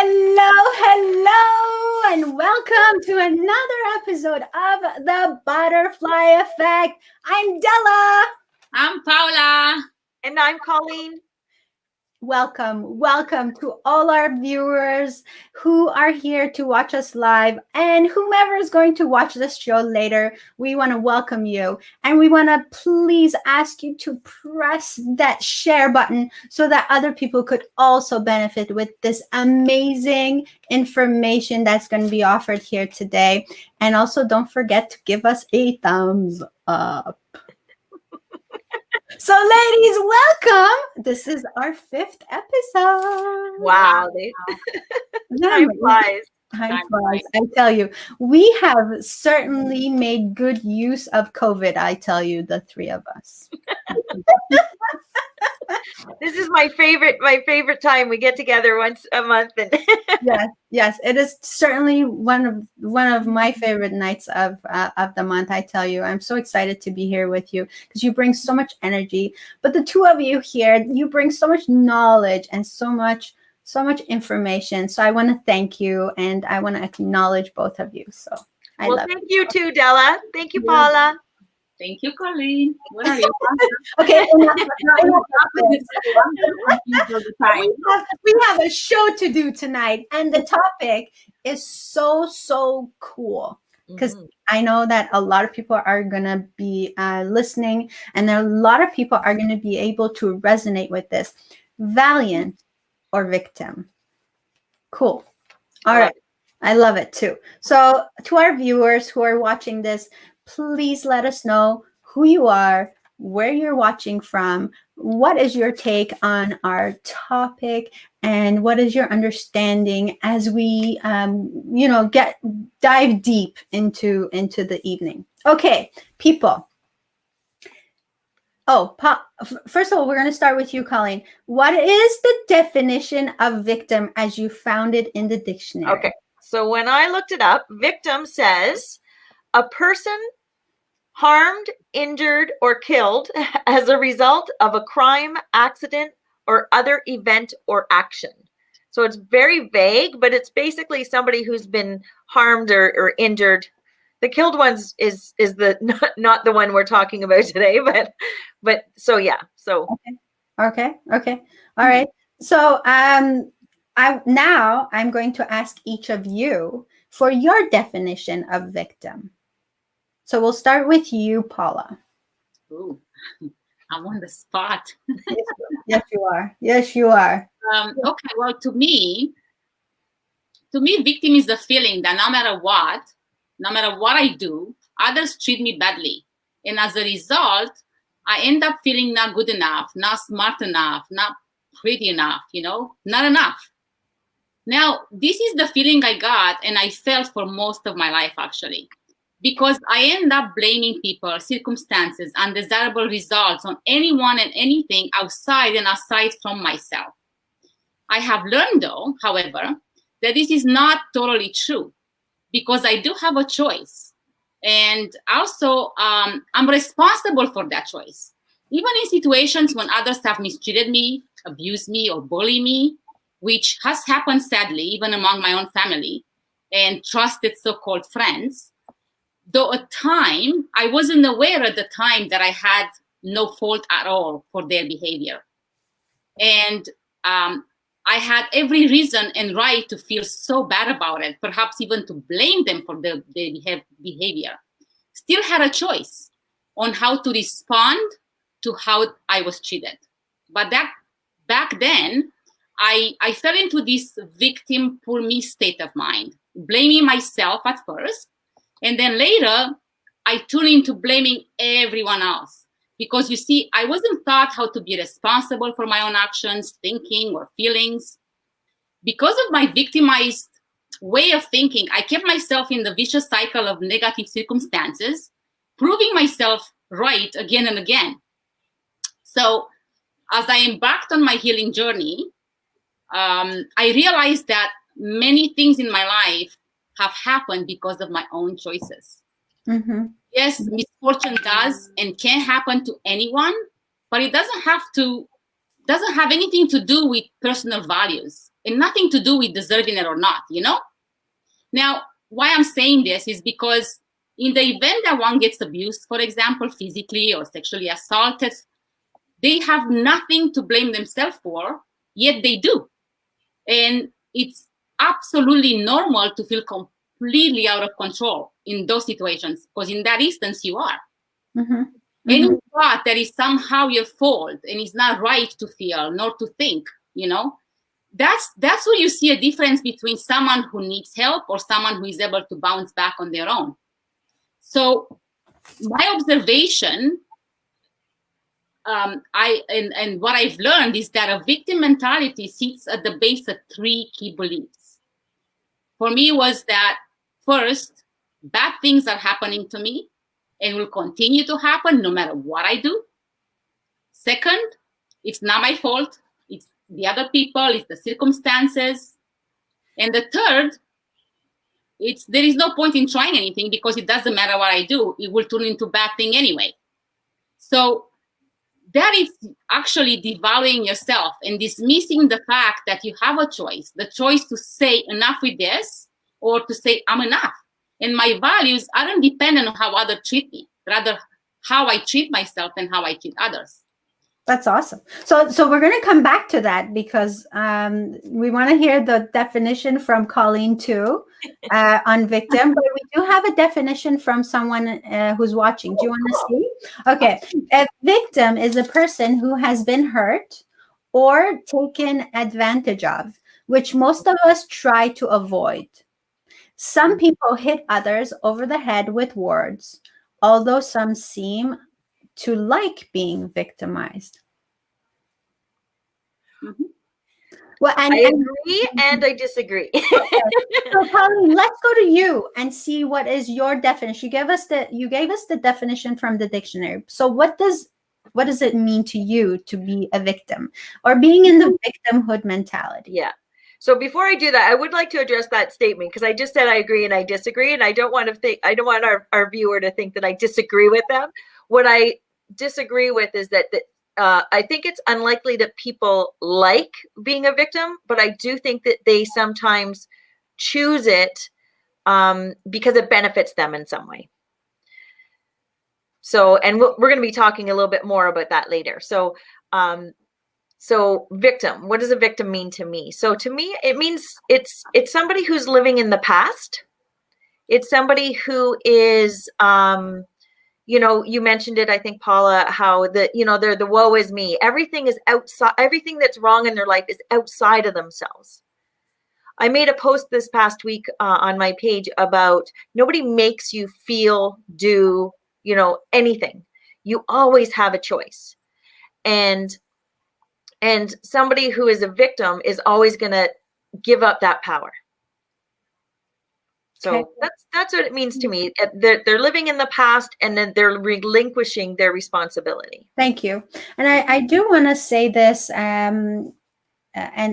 Hello, and welcome to another episode of The Butterfly Effect. I'm Della. I'm Paula. And I'm Colleen. Welcome to all our viewers who are here to watch us live and whomever is going to watch this show later. We want to welcome you, and we want to please ask you to press that share button so that other people could also benefit with this amazing information that's going to be offered here today. And also don't forget to give us a thumbs up. So, ladies, welcome. This is our 5th episode. Wow. Time flies. Time flies. I tell you, we have certainly made good use of COVID. I tell you, the three of us. This is my favorite time. We get together once a month. And yes, it is certainly one of my favorite nights of the month. I tell you, I'm so excited to be here with you because you bring so much energy. But the two of you here, you bring so much knowledge and so much information. So I want to thank you, and I want to acknowledge both of you. So thank you too, Della. Thank you, Paula. Thank you, Colleen. What are you? Okay. We have a show to do tonight, and the topic is so cool because I know that a lot of people are going to be listening, and there are a lot of people are going to be able to resonate with this. Valiant or victim? Cool. All right. I love it too. So to our viewers who are watching this, please let us know who you are, where you're watching from, what is your take on our topic, and what is your understanding as we, dive deep into the evening. Okay, people. Oh, first of all, we're going to start with you, Colleen. What is the definition of victim as you found it in the dictionary? Okay, so when I looked it up, victim says a person harmed, injured, or killed as a result of a crime, accident, or other event or action. So it's very vague, but it's basically somebody who's been harmed or injured. The killed ones is the not the one we're talking about today, but so yeah. So okay. All right. So I'm going to ask each of you for your definition of victim. So we'll start with you, Paula. Ooh, I'm on the spot. Yes, you are. Okay, well, to me, victim is the feeling that no matter what I do, others treat me badly. And as a result, I end up feeling not good enough, not smart enough, not pretty enough, not enough. Now, this is the feeling I got and I felt for most of my life, actually. Because I end up blaming people, circumstances, undesirable results on anyone and anything outside and aside from myself. I have learned, though, however, that this is not totally true because I do have a choice. And also, I'm responsible for that choice. Even in situations when others have mistreated me, abused me, or bullied me, which has happened, sadly, even among my own family and trusted so-called friends, though at time, I wasn't aware at the time that I had no fault at all for their behavior. And I had every reason and right to feel so bad about it, perhaps even to blame them for their behavior. Still had a choice on how to respond to how I was treated. But back then, I fell into this victim, poor me state of mind, blaming myself at first. And then later, I tune into blaming everyone else. Because you see, I wasn't taught how to be responsible for my own actions, thinking, or feelings. Because of my victimized way of thinking, I kept myself in the vicious cycle of negative circumstances, proving myself right again and again. So as I embarked on my healing journey, I realized that many things in my life have happened because of my own choices. Mm-hmm. Yes, misfortune does and can happen to anyone, but it doesn't have anything to do with personal values. and nothing to do with deserving it or not, you know? Now, why I'm saying this is because in the event that one gets abused, for example, physically or sexually assaulted, they have nothing to blame themselves for, yet they do. And it's absolutely normal to feel completely out of control in those situations, because in that instance, you are. Mm-hmm. Any Mm-hmm. thought that is somehow your fault and it's not right to feel nor to think, you know, that's where you see a difference between someone who needs help or someone who is able to bounce back on their own. So my observation, and what I've learned is that a victim mentality sits at the base of 3 key beliefs. For me was that, first, bad things are happening to me and will continue to happen no matter what I do. Second, it's not my fault. It's the other people, it's the circumstances. And the third, there is no point in trying anything because it doesn't matter what I do. It will turn into a bad thing anyway. So that is actually devaluing yourself and dismissing the fact that you have a choice, the choice to say enough with this or to say I'm enough. And my values aren't dependent on how others treat me, rather how I treat myself and how I treat others. That's awesome. So we're going to come back to that because we want to hear the definition from Colleen too on victim, but we do have a definition from someone who's watching. Do you want to see? Okay. A victim is a person who has been hurt or taken advantage of, which most of us try to avoid. Some people hit others over the head with words, although some seem to like being victimized. Mm-hmm. Well, I agree and I disagree. Okay. So, Colleen, let's go to you and see what is your definition. You gave us the definition from the dictionary. So, what does it mean to you to be a victim or being in the victimhood mentality? Yeah. So before I do that, I would like to address that statement because I just said I agree and I disagree, and I don't want our viewer to think that I disagree with them. What I disagree with is that I think it's unlikely that people like being a victim, but I do think that they sometimes choose it because it benefits them in some way. So, and we're going to be talking a little bit more about that later. So, so victim, what does a victim mean to me? So to me, it means it's somebody who's living in the past. It's somebody who is, you mentioned it, I think, Paula, how they're the woe is me. Everything is outside. Everything that's wrong in their life is outside of themselves. I made a post this past week on my page about nobody makes you feel, do, anything. You always have a choice. And somebody who is a victim is always going to give up that power. So okay. That's what it means to me. They're living in the past and then they're relinquishing their responsibility. Thank you. And I do want to say this, and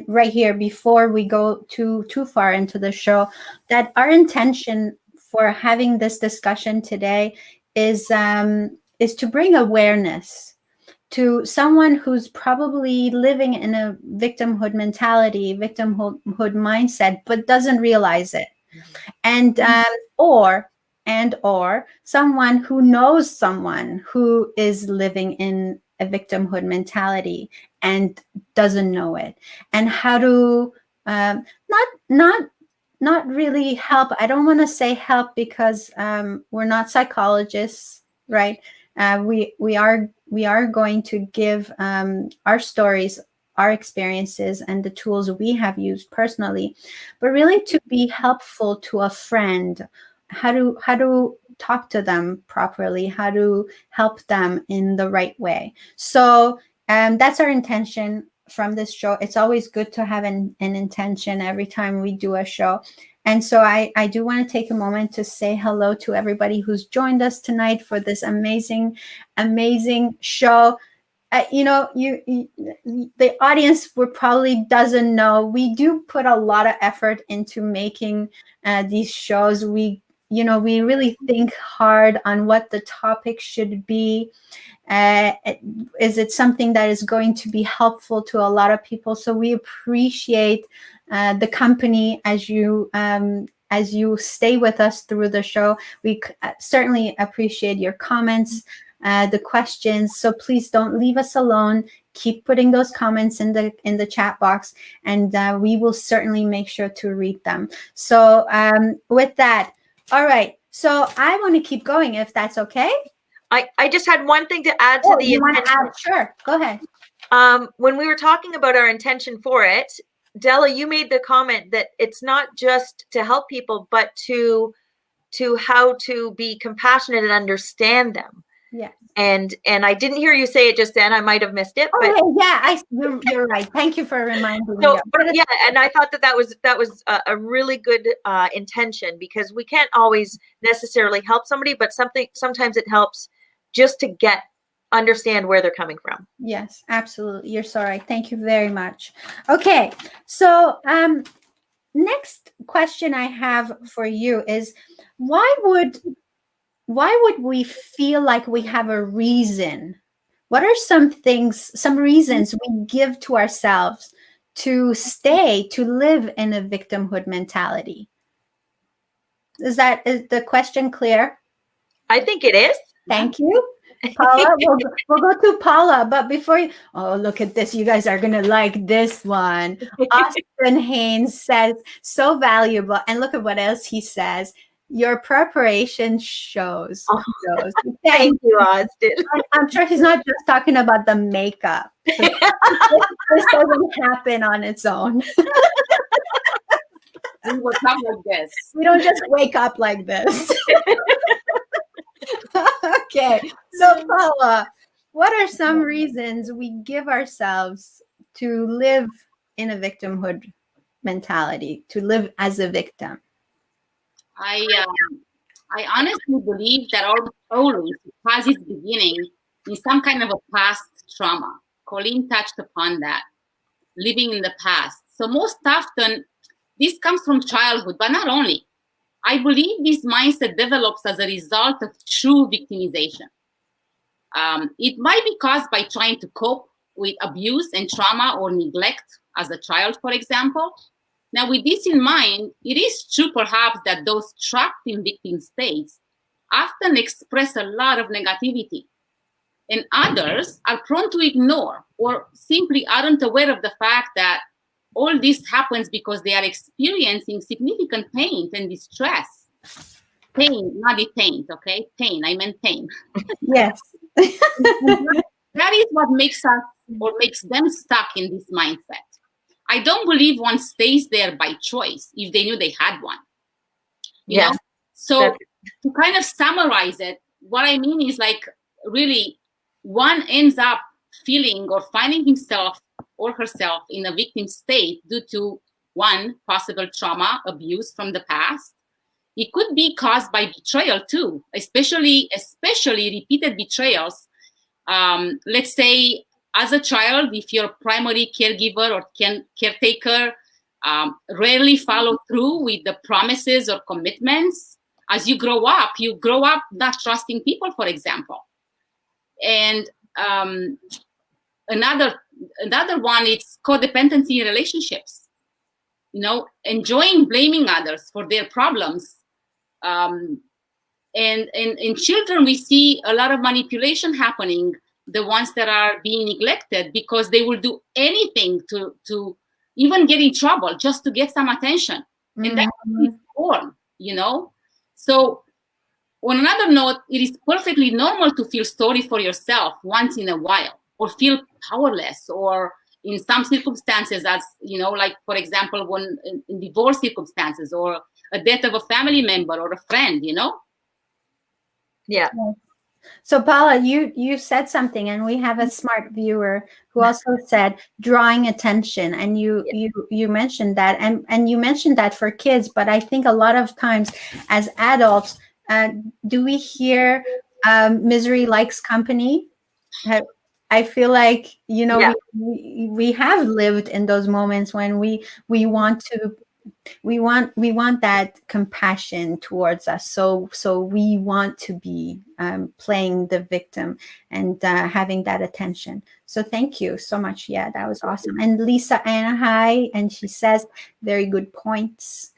right here before we go too far into the show, that our intention for having this discussion today is to bring awareness to someone who's probably living in a victimhood mentality, victimhood mindset, but doesn't realize it. And or someone who knows someone who is living in a victimhood mentality and doesn't know it, and how to not really help. I don't want to say help because we're not psychologists, right? We are going to give our stories, our experiences, and the tools we have used personally, but really to be helpful to a friend, how to talk to them properly, how to help them in the right way. So that's our intention from this show. It's always good to have an intention every time we do a show. And so I do want to take a moment to say hello to everybody who's joined us tonight for this amazing show. The audience probably doesn't know, we do put a lot of effort into making these shows. We we really think hard on what the topic should be. Is it something that is going to be helpful to a lot of people? So we appreciate the company as you stay with us through the show. We certainly appreciate your comments, the questions. So please don't leave us alone. Keep putting those comments in the chat box, and we will certainly make sure to read them. So with that, all right. So I want to keep going, if that's okay. I just had one thing to add to the you want to intention. add? Sure, go ahead. When we were talking about our intention for it, Della, you made the comment that it's not just to help people, but to how to be compassionate and understand them. Yeah. And I didn't hear you say it just then. I might have missed it. But yeah, you're right. Thank you for reminding me. But yeah, and I thought that was a really good intention, because we can't always necessarily help somebody, but sometimes it helps just to understand where they're coming from. Yes, absolutely. You're so right. Thank you very much. Okay, so next question I have for you is, why would we feel like we have a reason? What are some reasons we give to ourselves to live in a victimhood mentality? Is the question clear? I think it is. Thank you. Paula, we'll go to Paula, but before you, look at this. You guys are going to like this one. Austin Haynes says, so valuable. And look at what else he says. Your preparation shows. Thank you, Austin. I'm sure he's not just talking about the makeup. This doesn't happen on its own. We wake up like this. We don't just wake up like this. Okay, so Paula, what are some reasons we give ourselves to live in a victimhood mentality, to live as a victim? I honestly believe that always has its beginning in some kind of a past trauma. Colleen touched upon that, living in the past. So most often, this comes from childhood, but not only. I believe this mindset develops as a result of true victimization. It might be caused by trying to cope with abuse and trauma or neglect as a child, for example. Now, with this in mind, it is true perhaps that those trapped in victim states often express a lot of negativity, and others are prone to ignore or simply aren't aware of the fact that all this happens because they are experiencing significant pain and distress. Pain, not detained, okay? Pain, I meant pain. Yes. That is what makes us or makes them stuck in this mindset. I don't believe one stays there by choice if they knew they had one. You know? So to kind of summarize it, what I mean is like really one ends up feeling or finding himself or herself in a victim state due to one possible trauma, abuse from the past. It could be caused by betrayal too, especially repeated betrayals. Let's say as a child, if your primary caregiver or caretaker rarely follow through with the promises or commitments, as you grow up not trusting people, for example. And another one is codependency in relationships. You know, enjoying blaming others for their problems. And in children, we see a lot of manipulation happening, the ones that are being neglected, because they will do anything to even get in trouble just to get some attention. Mm-hmm. And that's born, you know? So on another note, it is perfectly normal to feel sorry for yourself once in a while, or feel powerless, or in some circumstances, as you know, like for example, when in divorce circumstances, or a death of a family member or a friend, you know? Yeah. So Paula, you said something, and we have a smart viewer who also said drawing attention, and you mentioned that, and you mentioned that for kids, but I think a lot of times as adults, do we hear misery likes company? I feel like, you know, we have lived in those moments when we want to We want that compassion towards us. So we want to be playing the victim and having that attention. So thank you so much. Yeah, that was awesome. And Lisa Anna, hi, and she says very good points.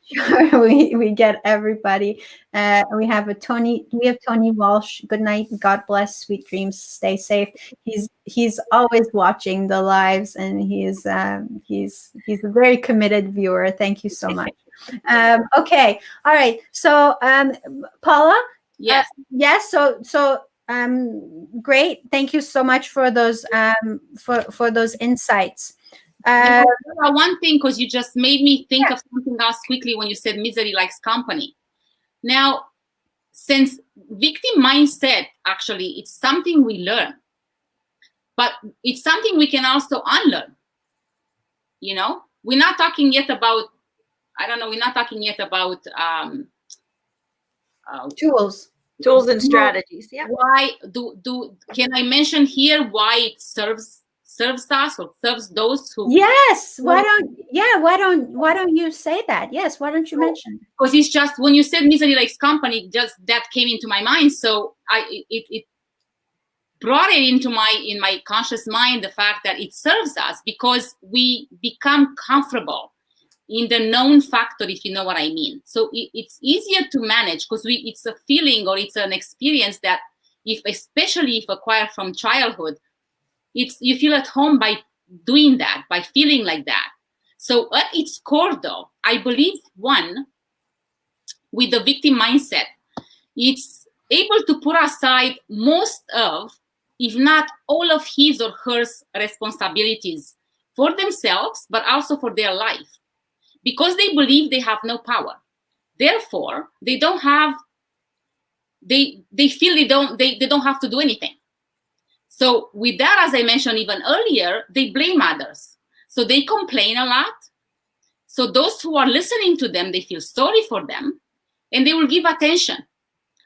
Sure we get everybody. We have Tony Walsh. Good night. God bless. Sweet dreams. Stay safe. He's always watching the lives, and he's a very committed viewer. Thank you so much. Okay. All right. So Paula. Yes. Yes. So great. Thank you so much for those for those insights. One thing, because you just made me think of something else quickly when you said misery likes company. Now, since victim mindset, actually, it's something we learn, but it's something we can also unlearn. You know, we're not talking yet about, we're not talking yet about tools and strategies. Yeah. Why can I mention here why it serves us or serves those who? Yes. Why don't you say that? Yes. Why don't you mention? Because it's just when you said misery likes company, just that came into my mind. So it brought it into my conscious mind, the fact that it serves us because we become comfortable in the known factor, if you know what I mean. So it's easier to manage because it's a feeling or it's an experience that especially if acquired from childhood, you feel at home by doing that, by feeling like that. So at its core though, I believe with the victim mindset, it's able to put aside most of, if not all of his or her responsibilities for themselves, but also for their life. Because they believe they have no power. Therefore, they feel they don't have to do anything. So with that, as I mentioned even earlier, they blame others. So they complain a lot. So those who are listening to them, they feel sorry for them and they will give attention,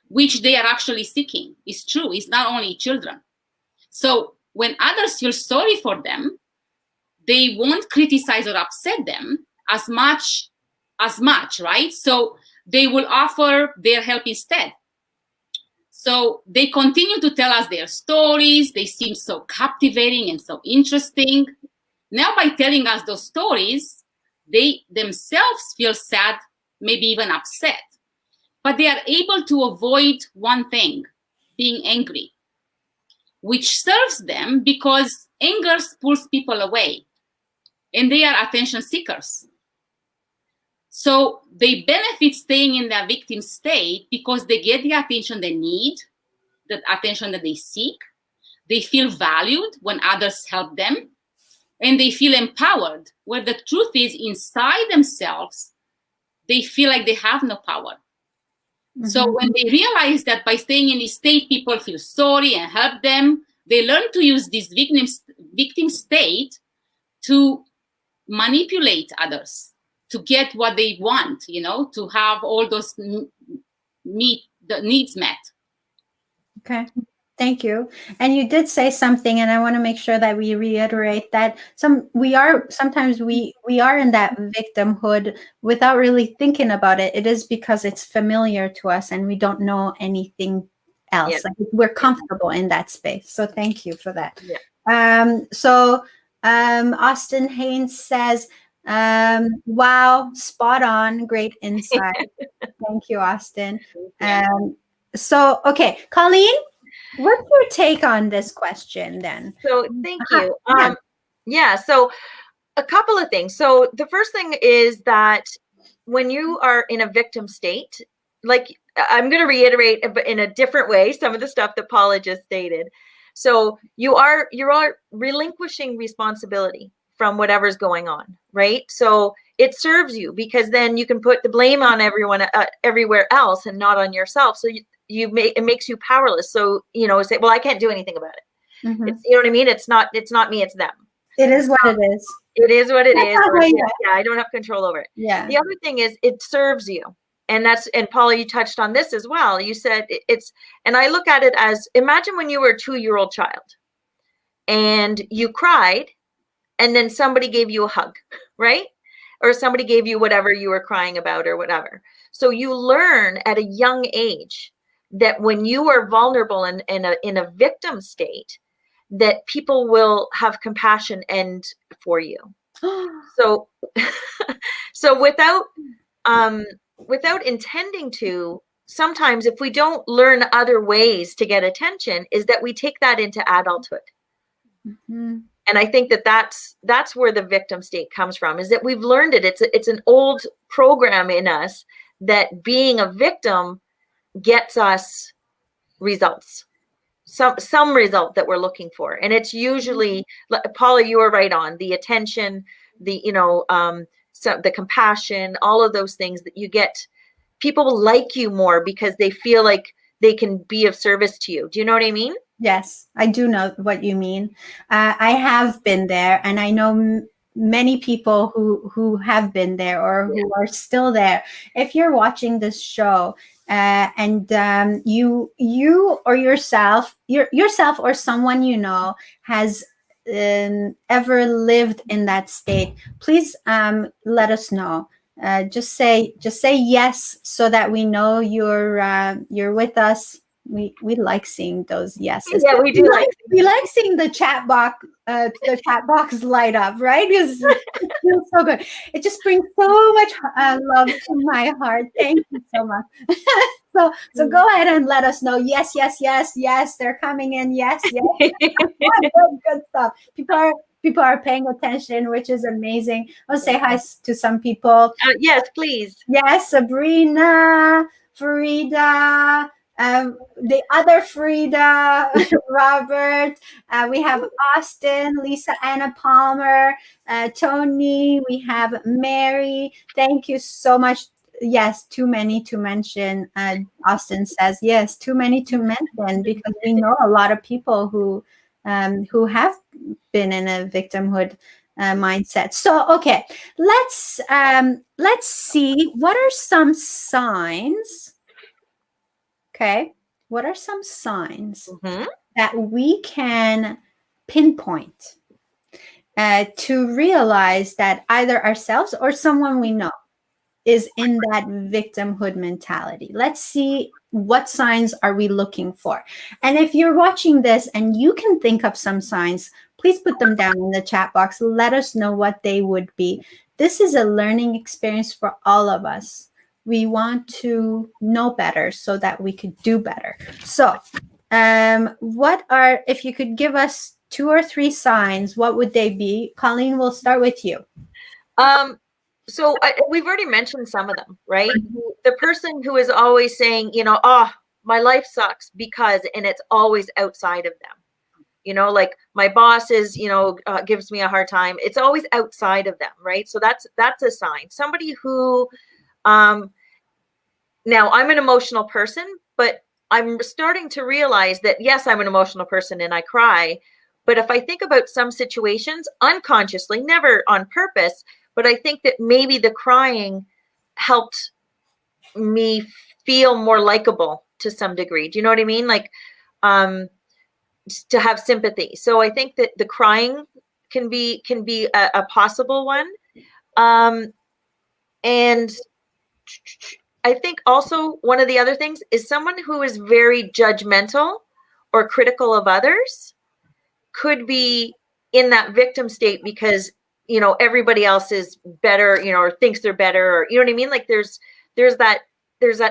which they are actually seeking. It's true. It's not only children. So when others feel sorry for them, they won't criticize or upset them as much, right? So they will offer their help instead. So they continue to tell us their stories. They seem so captivating and so interesting. Now, by telling us those stories, they themselves feel sad, maybe even upset. But they are able to avoid one thing, being angry, which serves them because anger pulls people away. And they are attention seekers. So they benefit staying in their victim state because they get the attention they need, the attention that they seek. They feel valued when others help them. And they feel empowered, where the truth is inside themselves, they feel like they have no power. Mm-hmm. So when they realize that by staying in this state, people feel sorry and help them, they learn to use this victim state to manipulate others, to get what they want, to have all those needs met. Okay. Thank you. And you did say something, and I want to make sure that we reiterate that sometimes we are in that victimhood without really thinking about it. It is because it's familiar to us and we don't know anything else. Yeah. Like we're comfortable in that space. So thank you for that. Yeah. Austin Haynes says, wow, spot on, great insight. Thank you, Austin. So, okay, Colleen, what's your take on this question then? So thank you. So a couple of things. So the first thing is that when you are in a victim state, like I'm going to reiterate in a different way some of the stuff that Paula just stated. So you are relinquishing responsibility from whatever's going on, right? So it serves you because then you can put the blame on everyone everywhere else and not on yourself. So it makes you powerless. So say, well, I can't do anything about it. Mm-hmm. It's, you know what I mean? It's not me, it's them. It is what it is. It is what it is. Yeah, I don't have control over it. Yeah. The other thing is it serves you. And Paula, you touched on this as well. You said and I look at it as, imagine when you were a 2-year-old child and you cried and then somebody gave you a hug, right? or somebody gave you whatever you were crying about or whatever. So you learn at a young age that when you are vulnerable and in a victim state, that people will have compassion and for you. So so without intending to, sometimes if we don't learn other ways to get attention, is that we take that into adulthood. Mm-hmm. And I think that that's where the victim state comes from, is that we've learned it. It's an old program in us that being a victim gets us results, some result that we're looking for. And it's usually, Paula, you were right on the attention, the, so the compassion, all of those things that you get. People like you more because they feel like they can be of service to you. Do you know what I mean? Yes, I do know what you mean. I have been there, and I know many people who have been there or who are still there. If you're watching this show, and you or yourself or someone you know has ever lived in that state, please let us know. Just say yes, so that we know you're with us. We like seeing those yeses. Yeah, we do. We like seeing the chat box light up, right? Because it feels so good. It just brings so much love to my heart. Thank you so much. So go ahead and let us know. Yes, yes, yes, yes. They're coming in. Yes, yes. Good stuff. People are paying attention, which is amazing. I'll say hi to some people. Yes, please. Yes, Sabrina, Farida, the other Frida, Robert. We have Austin, Lisa Anna Palmer, Tony. We have Mary. Thank you so much. Yes, too many to mention. Austin says, yes, too many to mention, because we know a lot of people who have been in a victimhood mindset. So, okay, let's see, what are some signs? Okay, what are some signs that we can pinpoint to realize that either ourselves or someone we know is in that victimhood mentality? Let's see, what signs are we looking for? And if you're watching this and you can think of some signs, please put them down in the chat box. Let us know what they would be. This is a learning experience for all of us. We want to know better so that we could do better. So if you could give us 2 or 3 signs, what would they be? Colleen, we'll start with you. So we've already mentioned some of them, right? The person who is always saying, oh, my life sucks because, and it's always outside of them. Like my boss is, gives me a hard time. It's always outside of them, right? So that's a sign. Somebody who, now I'm an emotional person, but I'm starting to realize that, yes, I'm an emotional person and I cry. But if I think about some situations unconsciously, never on purpose, but I think that maybe the crying helped me feel more likable to some degree. Do you know what I mean? Like, to have sympathy. So I think that the crying can be a possible one. And I think also one of the other things is someone who is very judgmental or critical of others could be in that victim state because everybody else is better, or thinks they're better, or you know what I mean? Like there's that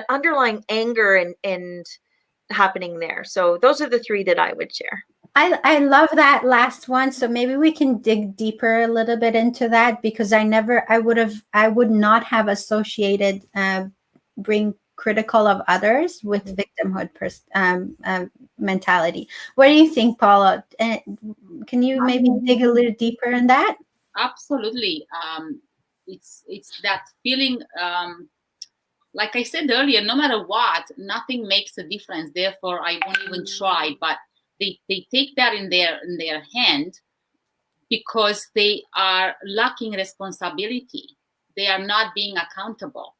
underlying anger and happening there. So those are the 3 that I would share. I love that last one. So maybe we can dig deeper a little bit into that, because I would not have associated being critical of others with victimhood mentality. What do you think, Paula? Can you maybe dig a little deeper in that? Absolutely. It's that feeling, like I said earlier, no matter what, nothing makes a difference. Therefore, I won't even try. But they take that in their hand because they are lacking responsibility. They are not being accountable.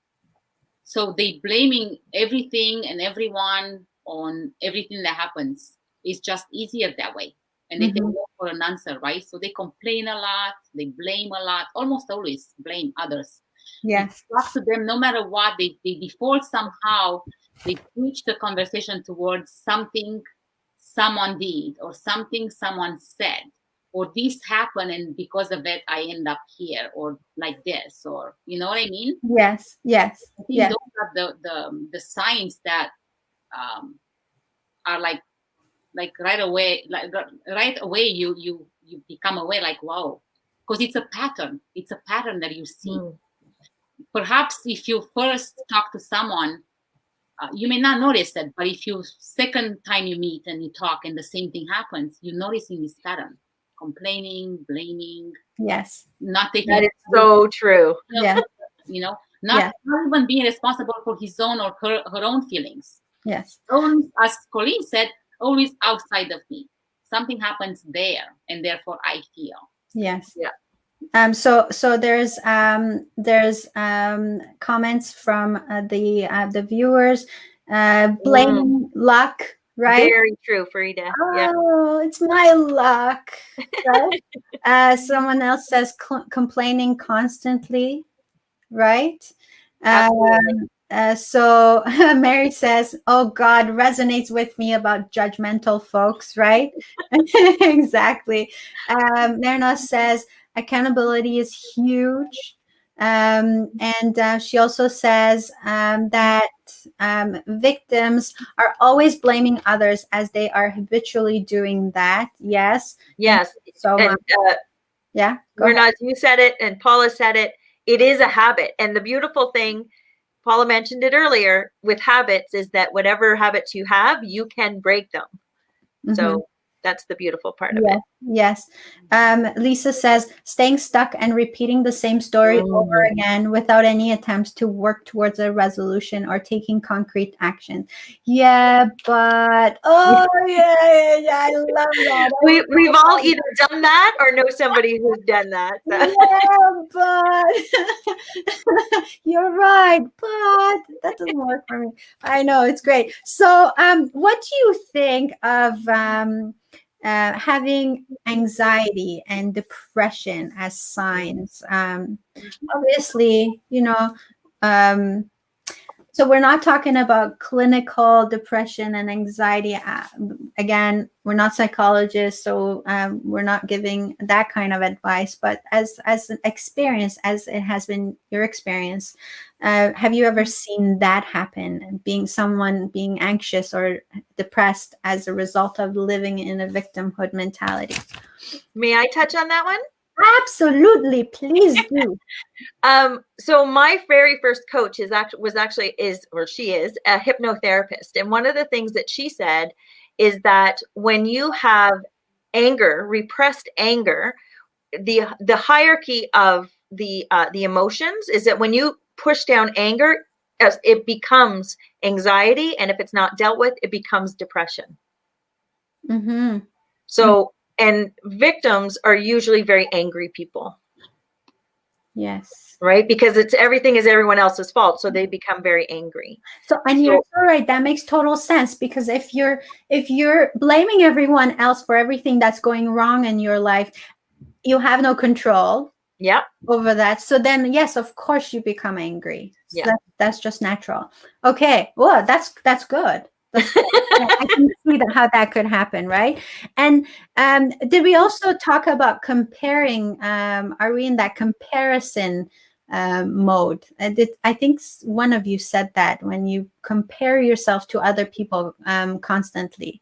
So they blaming everything and everyone on everything that happens. It's just easier that way. And they think, for an answer, right? So they complain a lot, they blame a lot, almost always blame others. Yes. You talk to them, no matter what, they default somehow, they switch the conversation towards something someone did or something someone said, or this happened and because of it I end up here, or like this, or you know what I mean? Yes. Yes. I think Yes. those are the signs that are like right away, you become aware, like, wow, because it's a pattern. It's a pattern that you see. Perhaps if you first talk to someone, you may not notice it, but if you second time you meet and you talk and the same thing happens, you're noticing this pattern: complaining, blaming, Yes. not taking. That is so true. Yeah. You know, not even being responsible for his own or her own feelings. Yes. Always, as Colleen said, always outside of me. Something happens there, and therefore I feel. Yes. Yeah. So there's comments from the viewers, blaming luck, right? Very true, Farida. Yeah. Oh, it's my luck, right? Someone else says complaining constantly, right? Absolutely. So Mary says, "Oh God, resonates with me about judgmental folks," right? Exactly. Nerna says, "Accountability is huge," and she also says that victims are always blaming others as they are habitually doing that. Yes. Yes. So And yeah. Renat, you said it, and Paula said it. It is a habit, and the beautiful thing, Paula mentioned it earlier, with habits is that whatever habits you have, you can break them. Mm-hmm. So that's the beautiful part of it. Yes. Lisa says, staying stuck and repeating the same story over again without any attempts to work towards a resolution or taking concrete action. Yeah, but I love that. We've all either done that or know somebody who's done that. So. Yeah, but you're right, but that doesn't work for me. I know, it's great. So what do you think of having anxiety and depression as signs? Obviously, so we're not talking about clinical depression and anxiety. Again, we're not psychologists, so we're not giving that kind of advice. But as an experience, as it has been your experience, have you ever seen that happen? Someone being anxious or depressed as a result of living in a victimhood mentality? May I touch on that one? Absolutely, please do. So my very first coach is a hypnotherapist, and one of the things that she said is that when you have anger, repressed anger, the hierarchy of the emotions is that when you push down anger, as it becomes anxiety, and if it's not dealt with, it becomes depression. Mm-hmm. So, and victims are usually very angry people. Yes. Right? Because everything is everyone else's fault. So they become very angry. You're so right. That makes total sense, because if you're blaming everyone else for everything that's going wrong in your life, you have no control over that. So then, yes, of course you become angry. So that's just natural. Okay. Well, that's good. I can see how that could happen, right? And did we also talk about comparing? Are we in that comparison mode? I think one of you said that when you compare yourself to other people constantly,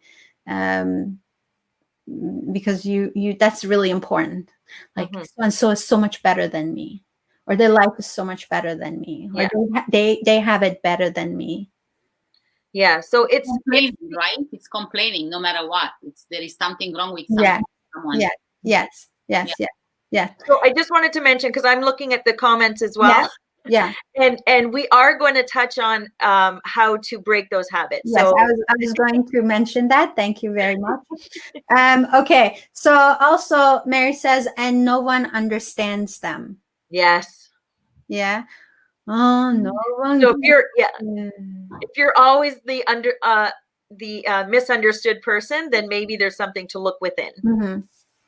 because you that's really important. Like, so is so much better than me, or their life is so much better than me, or they have it better than me. Yeah, so it's complaining, right? It's complaining no matter what. There is something wrong with someone. Yes. So I just wanted to mention, because I'm looking at the comments as well. Yeah. And we are going to touch on how to break those habits. Yes, so I was going to mention that. Thank you very much. Okay. So also Mary says, and no one understands them. Yes. Yeah. Oh, no one. So if you're always the misunderstood person, then maybe there's something to look within. Mm-hmm.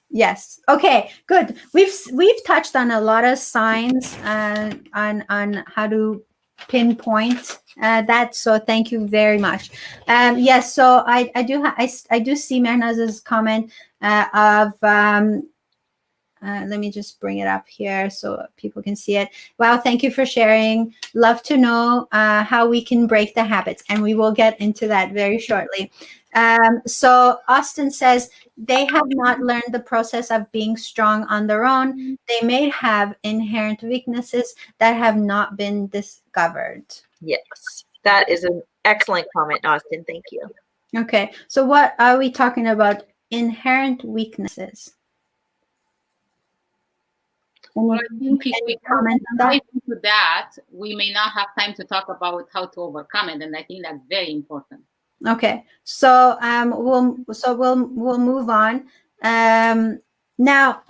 Yes. Okay. Good. We've touched on a lot of signs on how to pinpoint that. So thank you very much. Yes. So I do see Mehnaz's comment of let me just bring it up here so people can see it. Wow, thank you for sharing. Love to know how we can break the habits, and we will get into that very shortly. So Austin says they have not learned the process of being strong on their own. They may have inherent weaknesses that have not been discovered. Yes, that is an excellent comment, Austin. Thank you. Okay, so what are we talking about? Inherent weaknesses. Well, I think if we comment on that? dive into that, we may not have time to talk about how to overcome it, and I think that's very important. Okay, so we'll move on. Now,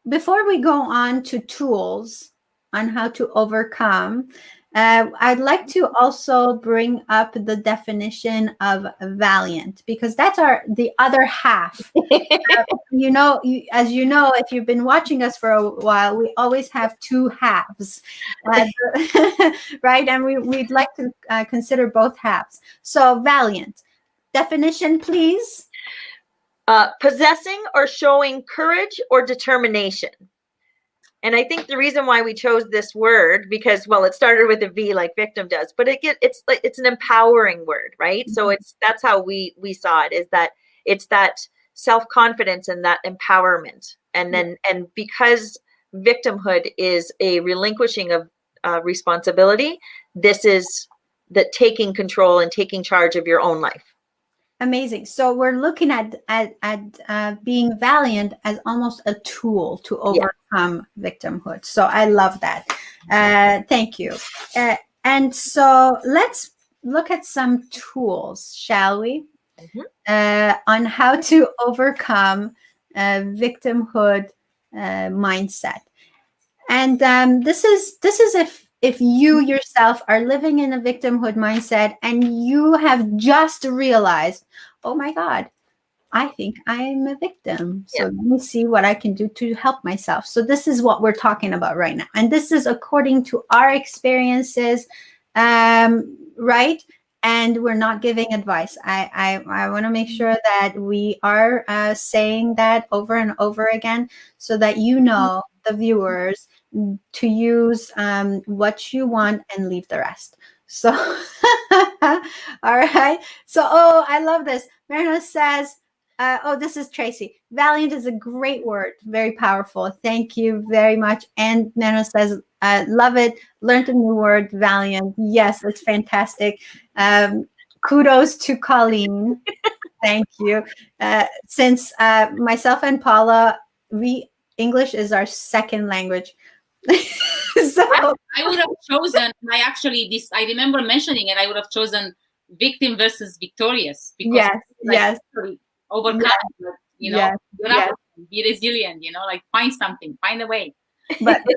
before we go on to tools on how to overcome, I'd like to also bring up the definition of valiant, because that's the other half. As you know, if you've been watching us for a while, we always have two halves, right? And we'd like to consider both halves. So valiant, definition, please. Possessing or showing courage or determination. And I think the reason why we chose this word, because, well, it started with a V like victim does, but it's an empowering word, right? Mm-hmm. So that's how we saw it, is that it's that self-confidence and that empowerment. And then, and because victimhood is a relinquishing of responsibility, this is the taking control and taking charge of your own life. Amazing. So we're looking at being valiant as almost a tool to overcome victimhood. So I love that. Thank you. And so let's look at some tools, shall we? Mm-hmm. On how to overcome victimhood mindset. And this is if you yourself are living in a victimhood mindset and you have just realized, oh my God, I think I'm a victim. So let me see what I can do to help myself. So this is what we're talking about right now. And this is according to our experiences, right? And we're not giving advice. I want to make sure that we are saying that over and over again so that you know, the viewers, to use what you want and leave the rest. So, all right. So, I love this. Marina says, this is Tracy. Valiant is a great word, very powerful. Thank you very much. And Nano says, love it. Learned a new word, valiant. Yes, it's fantastic. Kudos to Colleen. Thank you. Since myself and Paula, English is our second language. So I would have chosen, I remember mentioning it, I would have chosen victim versus victorious. Because yes. Overcome, you have to be resilient, find something, find a way. But this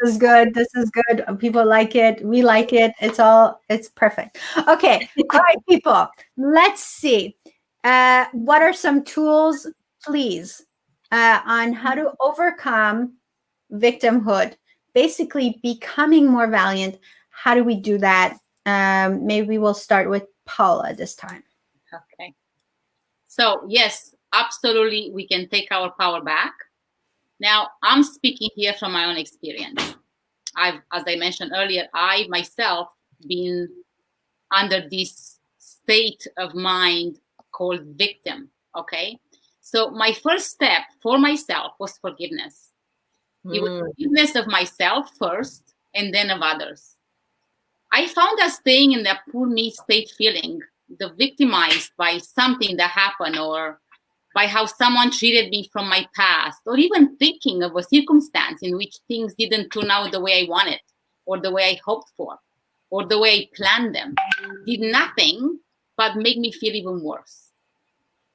is good. This is good. People like it. We like it. It's perfect. Okay. All right, people. Let's see. What are some tools, please, on how to overcome victimhood? Basically, becoming more valiant. How do we do that? Maybe we'll start with Paula this time. Okay. So, yes, absolutely, we can take our power back. Now, I'm speaking here from my own experience. As I mentioned earlier, I myself been under this state of mind called victim, okay? So my first step for myself was forgiveness. It was forgiveness of myself first and then of others. I found that staying in that poor me state, feeling the victimized by something that happened or by how someone treated me from my past, or even thinking of a circumstance in which things didn't turn out the way I wanted, or the way I hoped for, or the way I planned them, did nothing but make me feel even worse.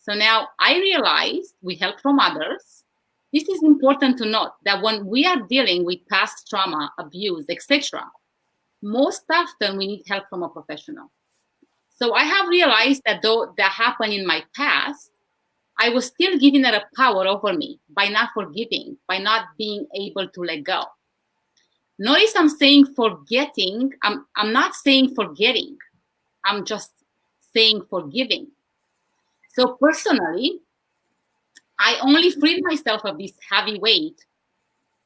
So now I realized, with help from others, this is important to note, that when we are dealing with past trauma, abuse, etc., most often we need help from a professional. So I have realized that though that happened in my past, I was still giving her a power over me by not forgiving, by not being able to let go. Notice I'm saying forgetting. I'm not saying forgetting. I'm just saying forgiving. So personally, I only freed myself of this heavy weight,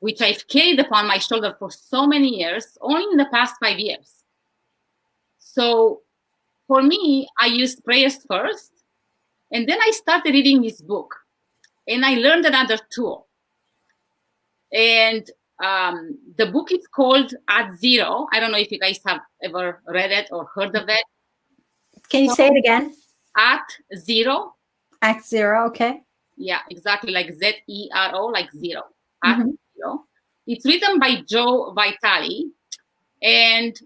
which I've carried upon my shoulder for so many years, only in the past 5 years. So for me, I used prayers first, and then I started reading this book, and I learned another tool. And the book is called At Zero. I don't know if you guys have ever read it or heard of it. Can you say it again? At Zero. At Zero, okay. Yeah, exactly, like Zero, like zero. At Zero. It's written by Joe Vitale, and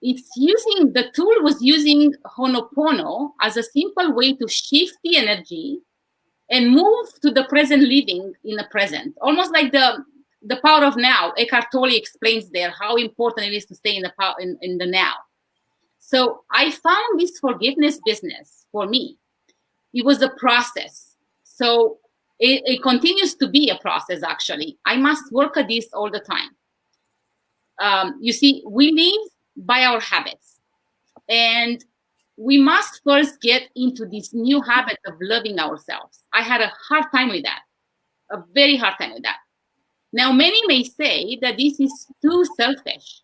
the tool was using Ho'oponopono as a simple way to shift the energy and move to the present, living in the present, almost like the power of now. Eckhart Tolle explains there how important it is to stay in the power in the now. So I found this forgiveness business for me. It was a process. So it continues to be a process, actually. I must work at this all the time. You see, we live by our habits. And we must first get into this new habit of loving ourselves. I had a hard time with that, a very hard time with that. Now, many may say that this is too selfish.